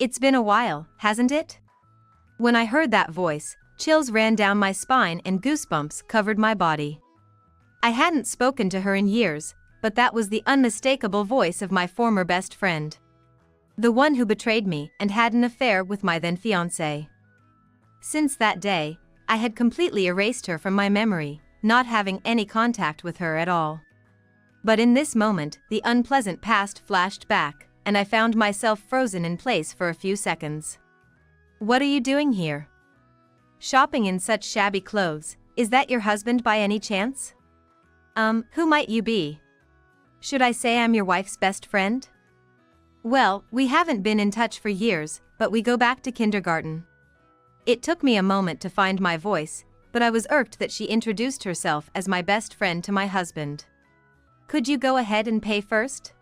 It's been a while, hasn't it? When I heard that voice, chills ran down my spine and goosebumps covered my body. I hadn't spoken to her in years, but that was the unmistakable voice of my former best friend. The one who betrayed me and had an affair with my then fiance. Since that day, I had completely erased her from my memory, not having any contact with her at all. But in this moment, the unpleasant past flashed back, and I found myself frozen in place for a few seconds. What are you doing here? Shopping in such shabby clothes, is that your husband by any chance? Who might you be? Should I say I'm your wife's best friend? Well, we haven't been in touch for years, but we go back to kindergarten. It took me a moment to find my voice, but I was irked that she introduced herself as my best friend to my husband. Could you go ahead and pay first?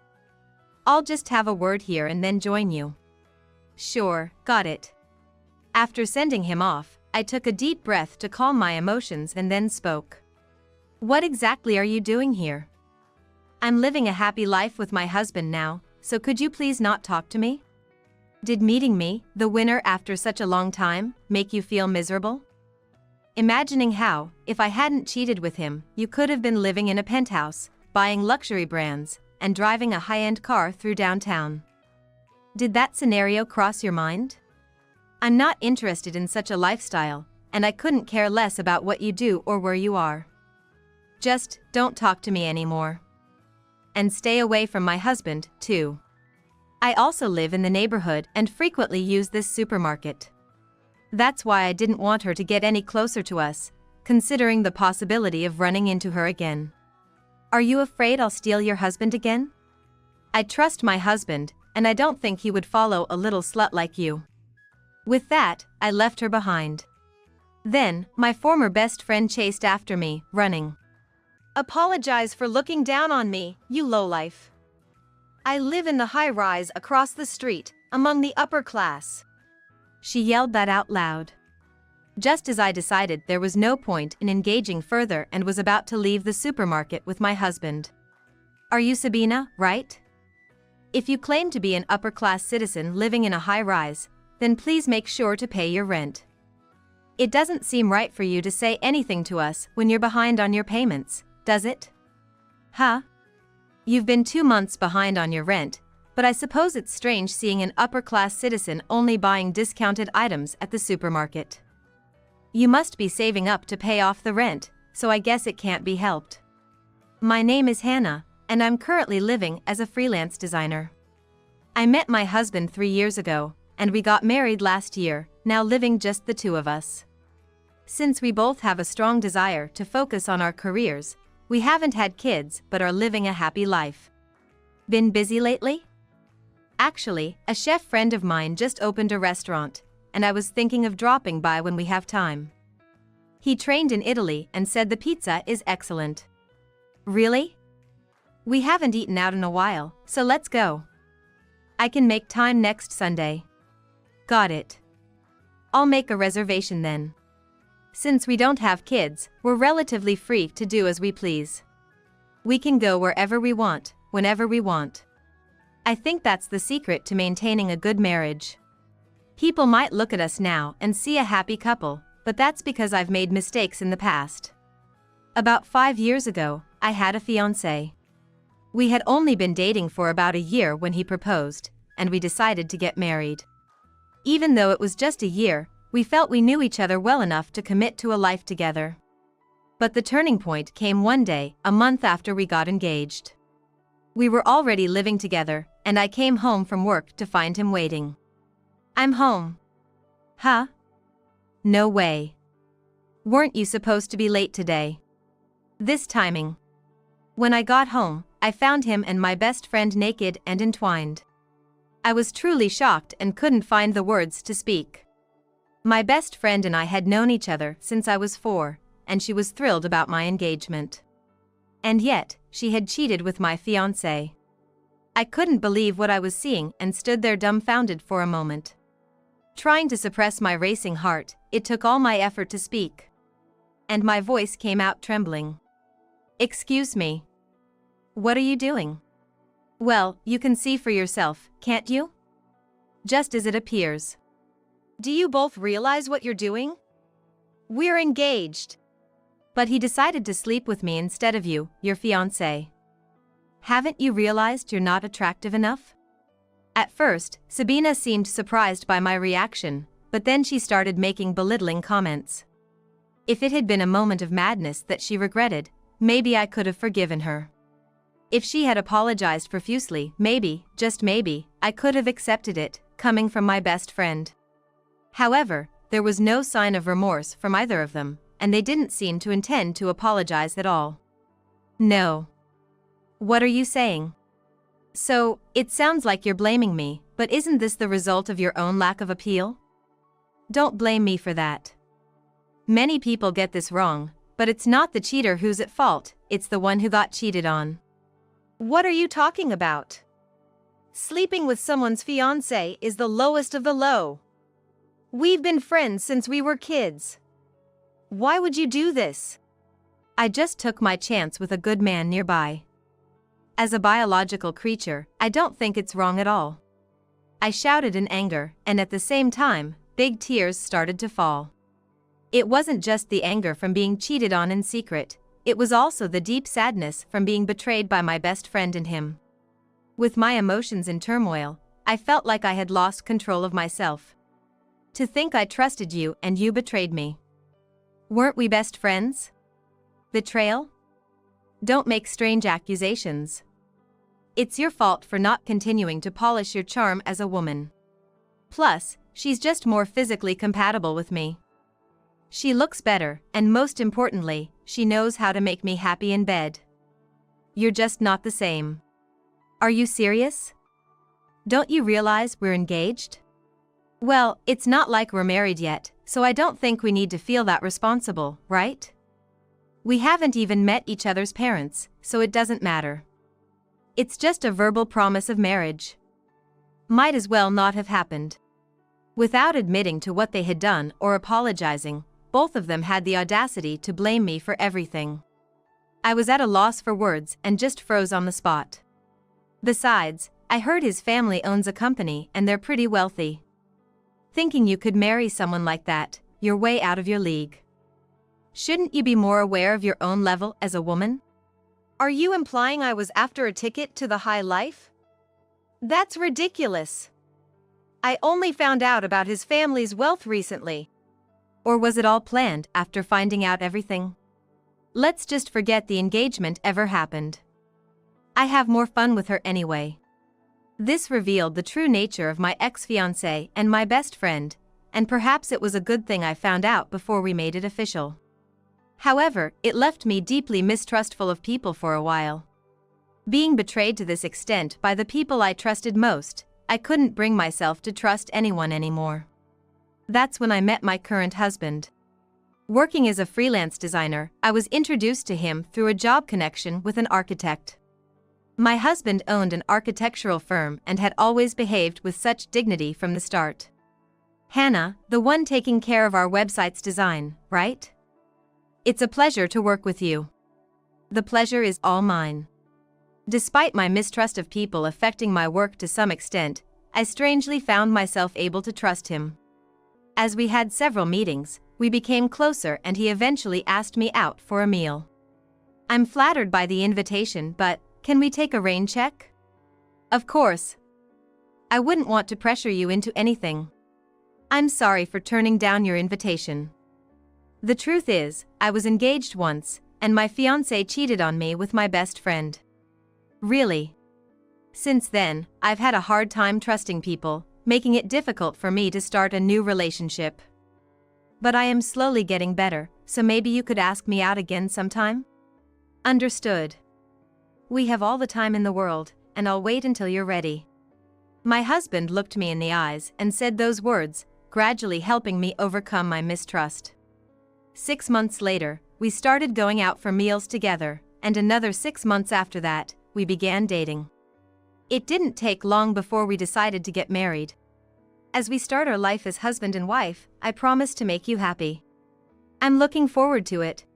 I'll just have a word here and then join you. Sure, got it. After sending him off, I took a deep breath to calm my emotions and then spoke. What exactly are you doing here? I'm living a happy life with my husband now, so could you please not talk to me? Did meeting me, the winner after such a long time, make you feel miserable? Imagining how, if I hadn't cheated with him, you could have been living in a penthouse, buying luxury brands, and driving a high-end car through downtown. Did that scenario cross your mind? I'm not interested in such a lifestyle, and I couldn't care less about what you do or where you are. Just, don't talk to me anymore. And stay away from my husband, too. I also live in the neighborhood and frequently use this supermarket. That's why I didn't want her to get any closer to us, considering the possibility of running into her again. Are you afraid I'll steal your husband again? I trust my husband, and I don't think he would follow a little slut like you. With that, I left her behind. Then, my former best friend chased after me, running. Apologize for looking down on me, you lowlife. I live in the high-rise across the street, among the upper class. She yelled that out loud. Just as I decided there was no point in engaging further and was about to leave the supermarket with my husband. Are you Sabina, right? If you claim to be an upper-class citizen living in a high-rise, then please make sure to pay your rent. It doesn't seem right for you to say anything to us when you're behind on your payments, does it? Huh? You've been 2 months behind on your rent, but I suppose it's strange seeing an upper-class citizen only buying discounted items at the supermarket. You must be saving up to pay off the rent, so I guess it can't be helped. My name is Hannah, and I'm currently living as a freelance designer. I met my husband 3 years ago, and we got married last year, now living just the two of us. Since we both have a strong desire to focus on our careers, we haven't had kids but are living a happy life. Been busy lately? Actually, a chef friend of mine just opened a restaurant, and I was thinking of dropping by when we have time. He trained in Italy and said the pizza is excellent. Really? We haven't eaten out in a while, so let's go. I can make time next Sunday. Got it. I'll make a reservation then. Since we don't have kids, we're relatively free to do as we please. We can go wherever we want, whenever we want. I think that's the secret to maintaining a good marriage. People might look at us now and see a happy couple, but that's because I've made mistakes in the past. About 5 years ago, I had a fiance. We had only been dating for about a year when he proposed, and we decided to get married. Even though it was just a year, we felt we knew each other well enough to commit to a life together. But the turning point came one day, a month after we got engaged. We were already living together, and I came home from work to find him waiting. I'm home. Huh? No way. Weren't you supposed to be late today? This timing. When I got home, I found him and my best friend naked and entwined. I was truly shocked and couldn't find the words to speak. My best friend and I had known each other since I was 4, and she was thrilled about my engagement. And yet, she had cheated with my fiancé. I couldn't believe what I was seeing and stood there dumbfounded for a moment. Trying to suppress my racing heart, it took all my effort to speak. And my voice came out trembling. Excuse me. What are you doing? Well, you can see for yourself, can't you? just as it appears. Do you both realize what you're doing? We're engaged. But he decided to sleep with me instead of you, your fiance. Haven't you realized you're not attractive enough? At first, Sabina seemed surprised by my reaction, but then she started making belittling comments. If it had been a moment of madness that she regretted, maybe I could have forgiven her. If she had apologized profusely, maybe, just maybe, I could have accepted it, coming from my best friend. However, there was no sign of remorse from either of them, and they didn't seem to intend to apologize at all. No. What are you saying? So, it sounds like you're blaming me, but isn't this the result of your own lack of appeal? Don't blame me for that. Many people get this wrong, but it's not the cheater who's at fault, it's the one who got cheated on. What are you talking about? Sleeping with someone's fiancé is the lowest of the low. We've been friends since we were kids. Why would you do this? I just took my chance with a good man nearby. As a biological creature, I don't think it's wrong at all. I shouted in anger, and at the same time, big tears started to fall. It wasn't just the anger from being cheated on in secret, it was also the deep sadness from being betrayed by my best friend and him. With my emotions in turmoil, I felt like I had lost control of myself. To think I trusted you and you betrayed me. Weren't we best friends? Betrayal? Don't make strange accusations. It's your fault for not continuing to polish your charm as a woman. Plus, she's just more physically compatible with me. She looks better, and most importantly, she knows how to make me happy in bed. You're just not the same. Are you serious? Don't you realize we're engaged? Well, it's not like we're married yet, so I don't think we need to feel that responsible, right? We haven't even met each other's parents, so it doesn't matter. It's just a verbal promise of marriage. Might as well not have happened. Without admitting to what they had done or apologizing, both of them had the audacity to blame me for everything. I was at a loss for words and just froze on the spot. Besides, I heard his family owns a company and they're pretty wealthy. Thinking you could marry someone like that, you're way out of your league. Shouldn't you be more aware of your own level as a woman? Are you implying I was after a ticket to the high life? That's ridiculous. I only found out about his family's wealth recently. Or was it all planned after finding out everything? Let's just forget the engagement ever happened. I have more fun with her anyway. This revealed the true nature of my ex-fiancé and my best friend, and perhaps it was a good thing I found out before we made it official. However, it left me deeply mistrustful of people for a while. Being betrayed to this extent by the people I trusted most, I couldn't bring myself to trust anyone anymore. That's when I met my current husband. Working as a freelance designer, I was introduced to him through a job connection with an architect. My husband owned an architectural firm and had always behaved with such dignity from the start. Hannah, the one taking care of our website's design, right? It's a pleasure to work with you. The pleasure is all mine. Despite my mistrust of people affecting my work to some extent, I strangely found myself able to trust him. As we had several meetings, we became closer and he eventually asked me out for a meal. I'm flattered by the invitation, but can we take a rain check? Of course. I wouldn't want to pressure you into anything. I'm sorry for turning down your invitation. The truth is, I was engaged once, and my fiancé cheated on me with my best friend. Really? Since then, I've had a hard time trusting people, making it difficult for me to start a new relationship. But I am slowly getting better, so maybe you could ask me out again sometime? Understood. We have all the time in the world, and I'll wait until you're ready. My husband looked me in the eyes and said those words, gradually helping me overcome my mistrust. 6 months later, we started going out for meals together, and another 6 months after that, we began dating. It didn't take long before we decided to get married. As we start our life as husband and wife, I promise to make you happy. I'm looking forward to it.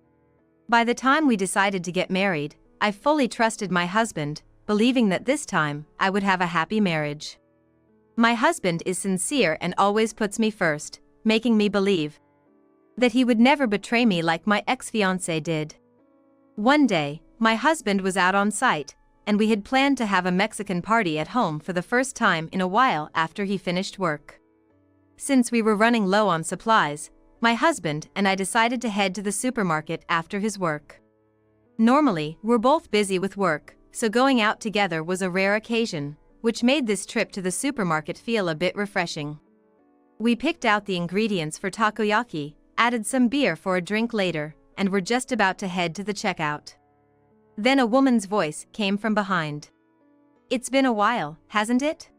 By the time we decided to get married, I fully trusted my husband, believing that this time, I would have a happy marriage. My husband is sincere and always puts me first, making me believe that he would never betray me like my ex-fiancé did. One day, my husband was out on site, and we had planned to have a Mexican party at home for the first time in a while after he finished work. Since we were running low on supplies, my husband and I decided to head to the supermarket after his work. Normally, we're both busy with work, so going out together was a rare occasion, which made this trip to the supermarket feel a bit refreshing. We picked out the ingredients for takoyaki, added some beer for a drink later, and were just about to head to the checkout. Then a woman's voice came from behind. "It's been a while, hasn't it?"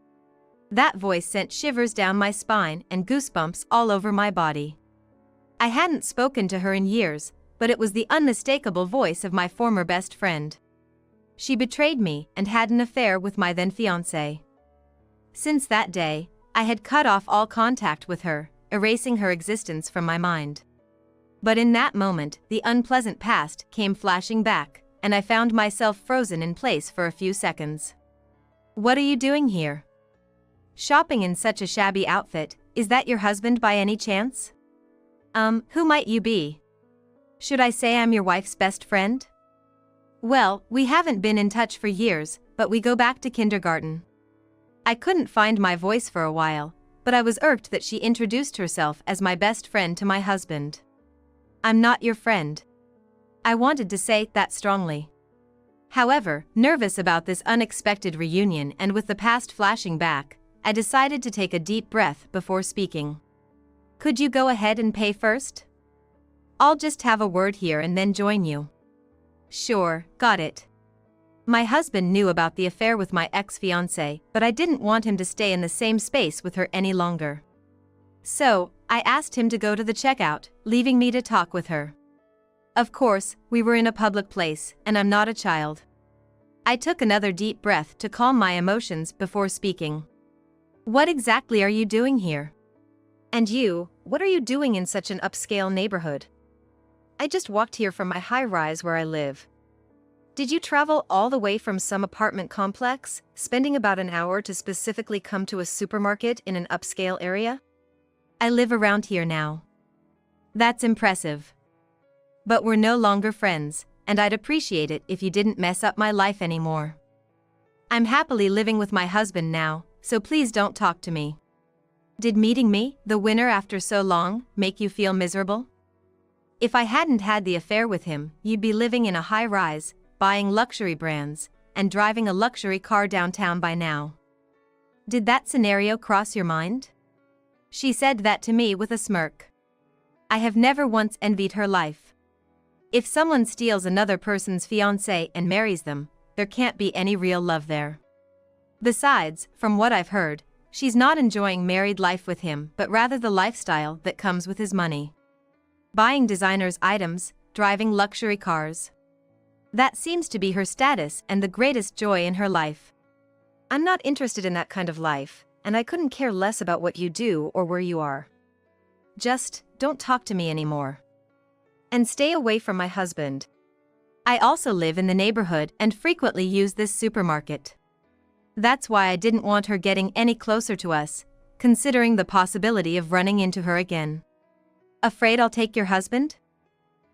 That voice sent shivers down my spine and goosebumps all over my body. I hadn't spoken to her in years, but it was the unmistakable voice of my former best friend. She betrayed me and had an affair with my then fiancé. Since that day, I had cut off all contact with her, erasing her existence from my mind. But in that moment, the unpleasant past came flashing back, and I found myself frozen in place for a few seconds. "What are you doing here? Shopping in such a shabby outfit, is that your husband by any chance?" Who might you be? Should I say I'm your wife's best friend?" "Well, we haven't been in touch for years, but we go back to kindergarten." I couldn't find my voice for a while, but I was irked that she introduced herself as my best friend to my husband. "I'm not your friend." I wanted to say that strongly. However, nervous about this unexpected reunion and with the past flashing back, I decided to take a deep breath before speaking. "Could you go ahead and pay first? I'll just have a word here and then join you." "Sure, got it." My husband knew about the affair with my ex-fiancé, but I didn't want him to stay in the same space with her any longer. So, I asked him to go to the checkout, leaving me to talk with her. Of course, we were in a public place, and I'm not a child. I took another deep breath to calm my emotions before speaking. "What exactly are you doing here? And you, what are you doing in such an upscale neighborhood?" "I just walked here from my high-rise where I live." "Did you travel all the way from some apartment complex, spending about an hour to specifically come to a supermarket in an upscale area?" "I live around here now." "That's impressive. But we're no longer friends, and I'd appreciate it if you didn't mess up my life anymore. I'm happily living with my husband now, so please don't talk to me." "Did meeting me, the winner after so long, make you feel miserable? If I hadn't had the affair with him, you'd be living in a high-rise, buying luxury brands, and driving a luxury car downtown by now. Did that scenario cross your mind?" She said that to me with a smirk. I have never once envied her life. If someone steals another person's fiancé and marries them, there can't be any real love there. Besides, from what I've heard, she's not enjoying married life with him but rather the lifestyle that comes with his money. Buying designers' items, driving luxury cars. That seems to be her status and the greatest joy in her life. "I'm not interested in that kind of life, and I couldn't care less about what you do or where you are. Just, don't talk to me anymore. And stay away from my husband. I also live in the neighborhood and frequently use this supermarket. That's why I didn't want her getting any closer to us, considering the possibility of running into her again." "Afraid I'll take your husband?"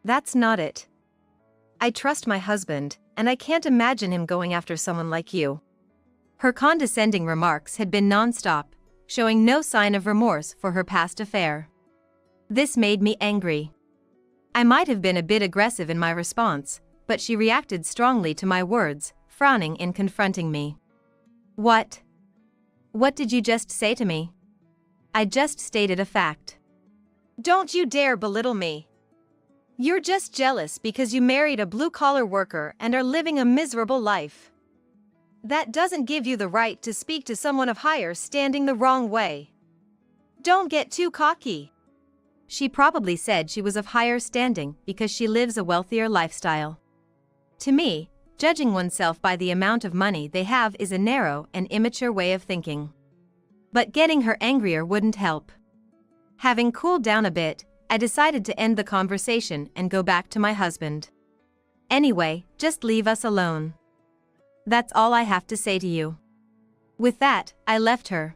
"That's not it. I trust my husband, and I can't imagine him going after someone like you." Her condescending remarks had been non-stop, showing no sign of remorse for her past affair. This made me angry. I might have been a bit aggressive in my response, but she reacted strongly to my words, frowning and confronting me. "What? What did you just say to me?" "I just stated a fact." "Don't you dare belittle me. You're just jealous because you married a blue-collar worker and are living a miserable life. That doesn't give you the right to speak to someone of higher standing the wrong way. Don't get too cocky." She probably said she was of higher standing because she lives a wealthier lifestyle. To me, judging oneself by the amount of money they have is a narrow and immature way of thinking. But getting her angrier wouldn't help. Having cooled down a bit, I decided to end the conversation and go back to my husband. "Anyway, just leave us alone. That's all I have to say to you." With that, I left her.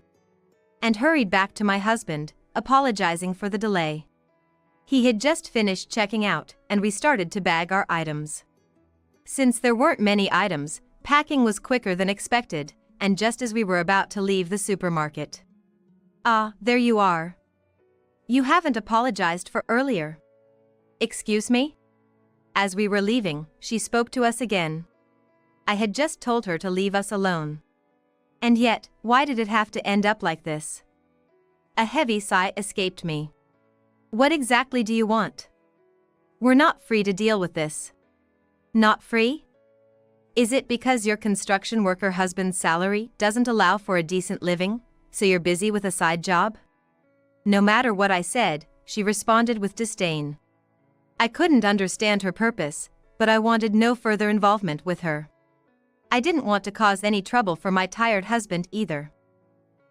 and hurried back to my husband, apologizing for the delay. He had just finished checking out, and we started to bag our items. Since there weren't many items, packing was quicker than expected, and just as we were about to leave the supermarket. "Ah, there you are. You haven't apologized for earlier." "Excuse me?" As we were leaving, she spoke to us again. I had just told her to leave us alone. And yet, why did it have to end up like this? A heavy sigh escaped me. "What exactly do you want?" "We're not free to deal with this." "Not free? Is it because your construction worker husband's salary doesn't allow for a decent living, so you're busy with a side job?" No matter what I said, she responded with disdain. I couldn't understand her purpose, but I wanted no further involvement with her. I didn't want to cause any trouble for my tired husband either.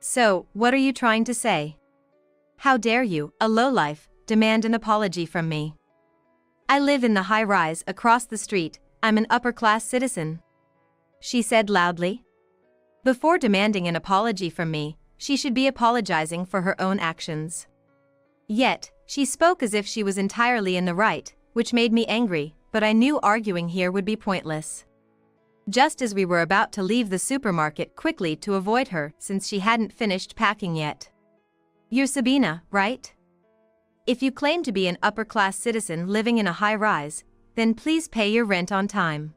"So, what are you trying to say? How dare you, a lowlife, demand an apology from me? I live in the high-rise across the street, I'm an upper-class citizen," she said loudly. Before demanding an apology from me, she should be apologizing for her own actions. Yet, she spoke as if she was entirely in the right, which made me angry, but I knew arguing here would be pointless. Just as we were about to leave the supermarket quickly to avoid her since she hadn't finished packing yet. "You're Sabina, right? If you claim to be an upper-class citizen living in a high-rise, then please pay your rent on time.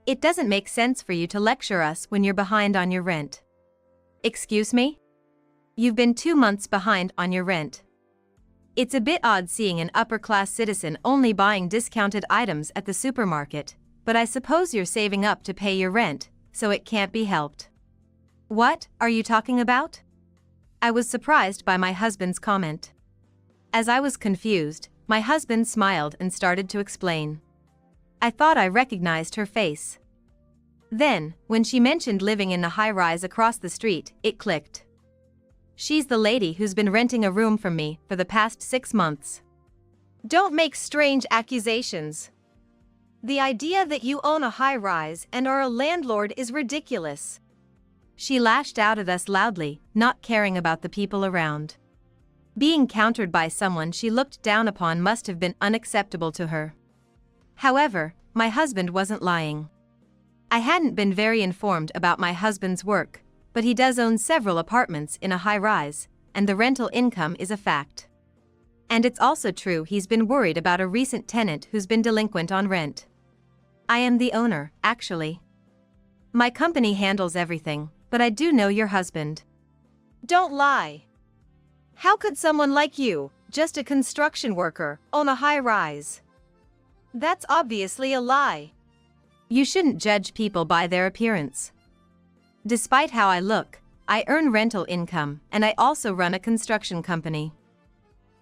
It doesn't make sense for you to lecture us when you're behind on your rent." "Excuse me? You've been 2 months behind on your rent. It's a bit odd seeing an upper-class citizen only buying discounted items at the supermarket, but I suppose you're saving up to pay your rent, so it can't be helped." "What are you talking about?" I was surprised by my husband's comment. As I was confused, my husband smiled and started to explain. I thought I recognized her face. Then, when she mentioned living in the high-rise across the street, it clicked. She's the lady who's been renting a room from me for the past 6 months. "Don't make strange accusations. The idea that you own a high-rise and are a landlord is ridiculous." She lashed out at us loudly, not caring about the people around. Being countered by someone she looked down upon must have been unacceptable to her. However, my husband wasn't lying. I hadn't been very informed about my husband's work, but he does own several apartments in a high-rise, and the rental income is a fact. And it's also true he's been worried about a recent tenant who's been delinquent on rent. I am the owner, actually. My company handles everything, but I do know your husband. "Don't lie. How could someone like you, just a construction worker, own a high-rise? That's obviously a lie." You shouldn't judge people by their appearance. Despite how I look, I earn rental income, and I also run a construction company.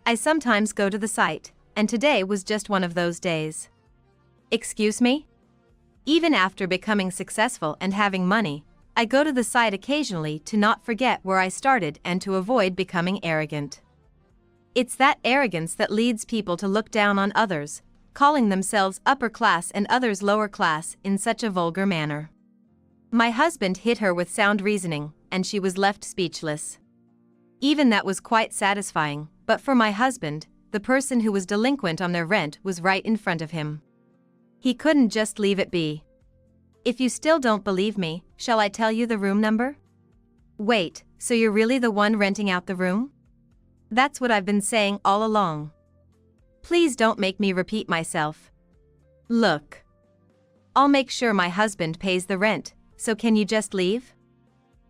I sometimes go to the site, and today was just one of those days. "Excuse me?" Even after becoming successful and having money, I go to the site occasionally to not forget where I started and to avoid becoming arrogant. It's that arrogance that leads people to look down on others, calling themselves upper class and others lower class in such a vulgar manner. My husband hit her with sound reasoning, and she was left speechless. Even that was quite satisfying, but for my husband, the person who was delinquent on their rent was right in front of him. He couldn't just leave it be. "If you still don't believe me, shall I tell you the room number?" "Wait, so you're really the one renting out the room?" "That's what I've been saying all along. Please don't make me repeat myself. Look. I'll make sure my husband pays the rent, so can you just leave?"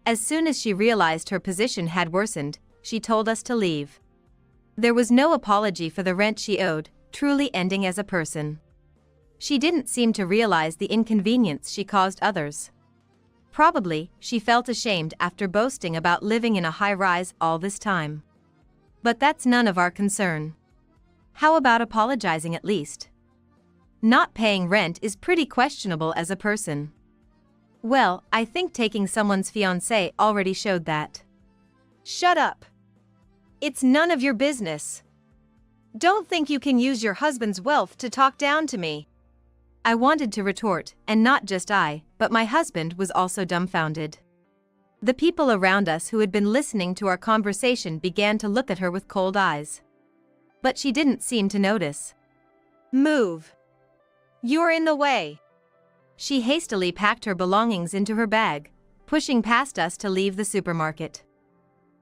As soon as she realized her position had worsened, she told us to leave. There was no apology for the rent she owed, truly ending as a person. She didn't seem to realize the inconvenience she caused others. Probably, she felt ashamed after boasting about living in a high-rise all this time. But that's none of our concern. How about apologizing at least? Not paying rent is pretty questionable as a person. Well, I think taking someone's fiance already showed that. "Shut up. It's none of your business. Don't think you can use your husband's wealth to talk down to me." I wanted to retort, and not just I, but my husband was also dumbfounded. The people around us who had been listening to our conversation began to look at her with cold eyes. But she didn't seem to notice. "Move. You're in the way." She hastily packed her belongings into her bag, pushing past us to leave the supermarket.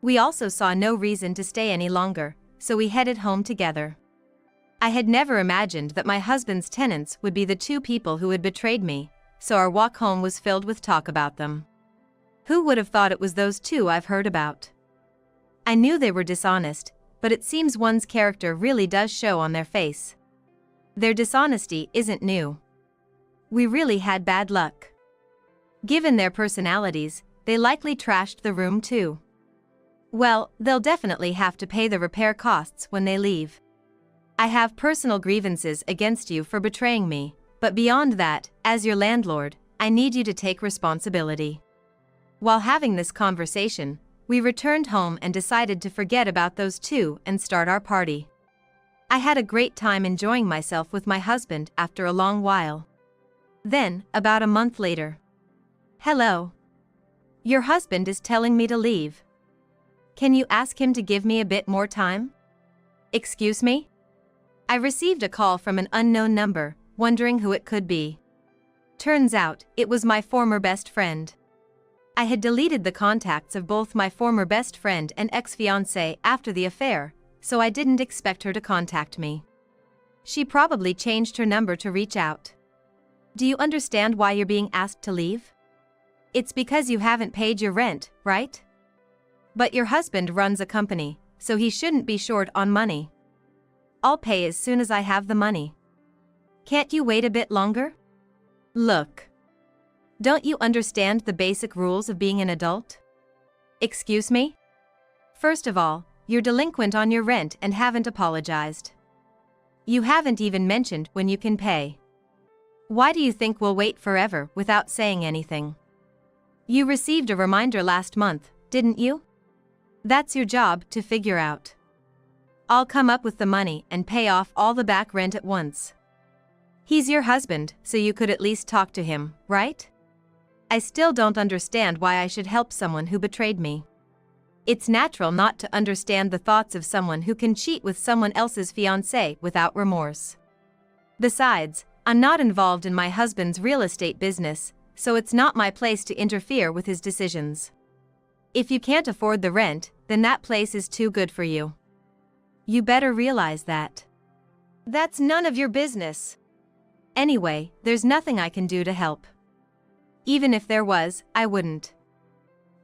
We also saw no reason to stay any longer, so we headed home together. I had never imagined that my husband's tenants would be the two people who had betrayed me, so our walk home was filled with talk about them. Who would have thought it was those two I've heard about? I knew they were dishonest, but it seems one's character really does show on their face. Their dishonesty isn't new. We really had bad luck. Given their personalities, they likely trashed the room too. Well, they'll definitely have to pay the repair costs when they leave. I have personal grievances against you for betraying me, but beyond that, as your landlord, I need you to take responsibility. While having this conversation, we returned home and decided to forget about those two and start our party. I had a great time enjoying myself with my husband after a long while. Then, about a month later. "Hello. Your husband is telling me to leave. Can you ask him to give me a bit more time?" "Excuse me?" I received a call from an unknown number, wondering who it could be. Turns out, it was my former best friend. I had deleted the contacts of both my former best friend and ex-fiance after the affair, so I didn't expect her to contact me. She probably changed her number to reach out. "Do you understand why you're being asked to leave? It's because you haven't paid your rent, right? But your husband runs a company, so he shouldn't be short on money. I'll pay as soon as I have the money. Can't you wait a bit longer? Look. Don't you understand the basic rules of being an adult? Excuse me? First of all, you're delinquent on your rent and haven't apologized. You haven't even mentioned when you can pay. Why do you think we'll wait forever without saying anything? You received a reminder last month, didn't you? That's your job to figure out. I'll come up with the money and pay off all the back rent at once. He's your husband, so you could at least talk to him, right? I still don't understand why I should help someone who betrayed me. It's natural not to understand the thoughts of someone who can cheat with someone else's fiancé without remorse. Besides, I'm not involved in my husband's real estate business, so it's not my place to interfere with his decisions. If you can't afford the rent, then that place is too good for you. You better realize that. That's none of your business. Anyway, there's nothing I can do to help. Even if there was, I wouldn't.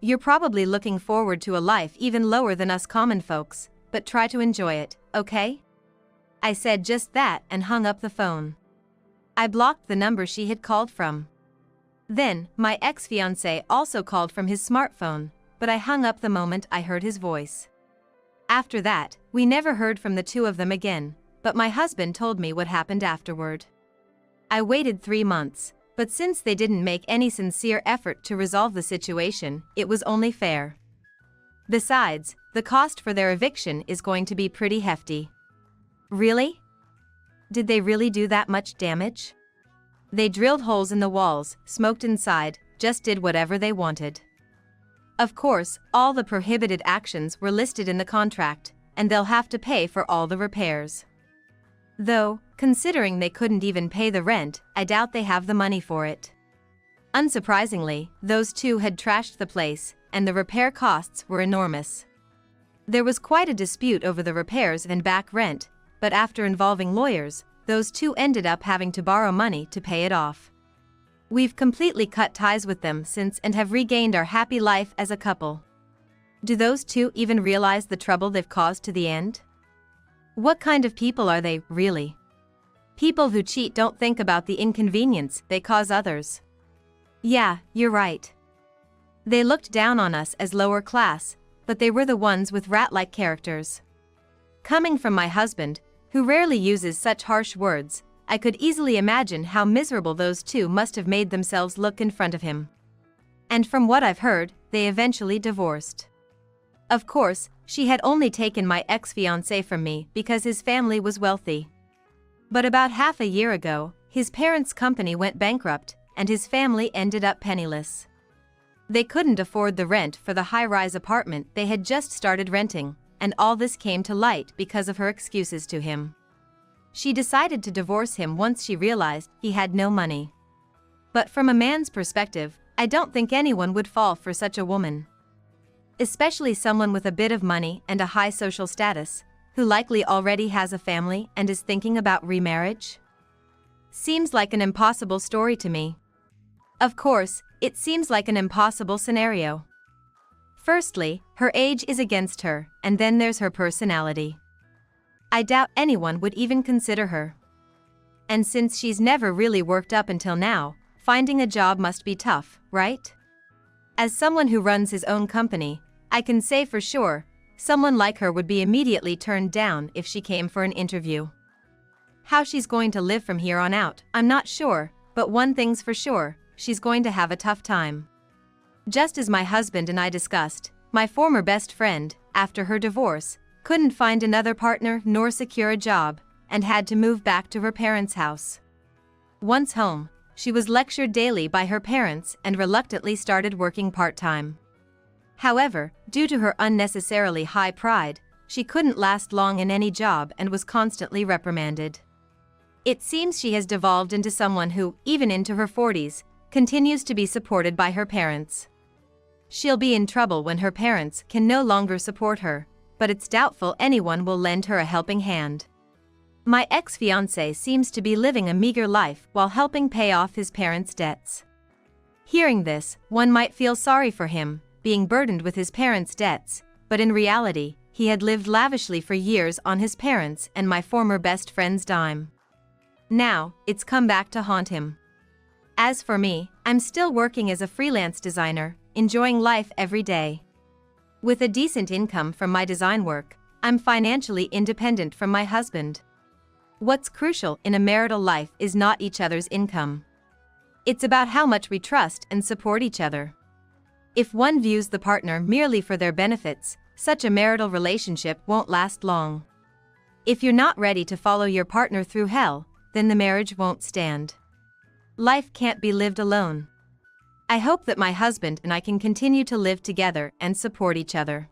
You're probably looking forward to a life even lower than us common folks, but try to enjoy it, okay? I said just that and hung up the phone. I blocked the number she had called from. Then, my ex-fiancé also called from his smartphone, but I hung up the moment I heard his voice. After that, we never heard from the two of them again, but my husband told me what happened afterward. I waited 3 months, but since they didn't make any sincere effort to resolve the situation, it was only fair. Besides, the cost for their eviction is going to be pretty hefty. Really? Did they really do that much damage? They drilled holes in the walls, smoked inside, just did whatever they wanted. Of course, all the prohibited actions were listed in the contract, and they'll have to pay for all the repairs. Though, considering they couldn't even pay the rent, I doubt they have the money for it. Unsurprisingly, those two had trashed the place, and the repair costs were enormous. There was quite a dispute over the repairs and back rent, but after involving lawyers, those two ended up having to borrow money to pay it off. We've completely cut ties with them since and have regained our happy life as a couple. Do those two even realize the trouble they've caused to the end? What kind of people are they, really? People who cheat don't think about the inconvenience they cause others. Yeah, you're right. They looked down on us as lower class, but they were the ones with rat-like characters. Coming from my husband, who rarely uses such harsh words, I could easily imagine how miserable those two must have made themselves look in front of him. And from what I've heard, they eventually divorced. Of course, she had only taken my ex-fiancé from me because his family was wealthy. But about half a year ago, his parents' company went bankrupt, and his family ended up penniless. They couldn't afford the rent for the high-rise apartment they had just started renting, and all this came to light because of her excuses to him. She decided to divorce him once she realized he had no money. But from a man's perspective, I don't think anyone would fall for such a woman. Especially someone with a bit of money and a high social status, who likely already has a family and is thinking about remarriage. Seems like an impossible story to me. Of course, it seems like an impossible scenario. Firstly, her age is against her, and then there's her personality. I doubt anyone would even consider her. And since she's never really worked up until now, finding a job must be tough, right? As someone who runs his own company, I can say for sure, someone like her would be immediately turned down if she came for an interview. How she's going to live from here on out, I'm not sure, but one thing's for sure, she's going to have a tough time. Just as my husband and I discussed, my former best friend, after her divorce, couldn't find another partner nor secure a job, and had to move back to her parents' house. Once home, she was lectured daily by her parents and reluctantly started working part-time. However, due to her unnecessarily high pride, she couldn't last long in any job and was constantly reprimanded. It seems she has devolved into someone who, even into her 40s, continues to be supported by her parents. She'll be in trouble when her parents can no longer support her, but it's doubtful anyone will lend her a helping hand. My ex-fiance seems to be living a meager life while helping pay off his parents' debts. Hearing this, one might feel sorry for him, being burdened with his parents' debts, but in reality, he had lived lavishly for years on his parents' and my former best friend's dime. Now, it's come back to haunt him. As for me, I'm still working as a freelance designer, enjoying life every day. With a decent income from my design work, I'm financially independent from my husband. What's crucial in a marital life is not each other's income. It's about how much we trust and support each other. If one views the partner merely for their benefits, such a marital relationship won't last long. If you're not ready to follow your partner through hell, then the marriage won't stand. Life can't be lived alone. I hope that my husband and I can continue to live together and support each other.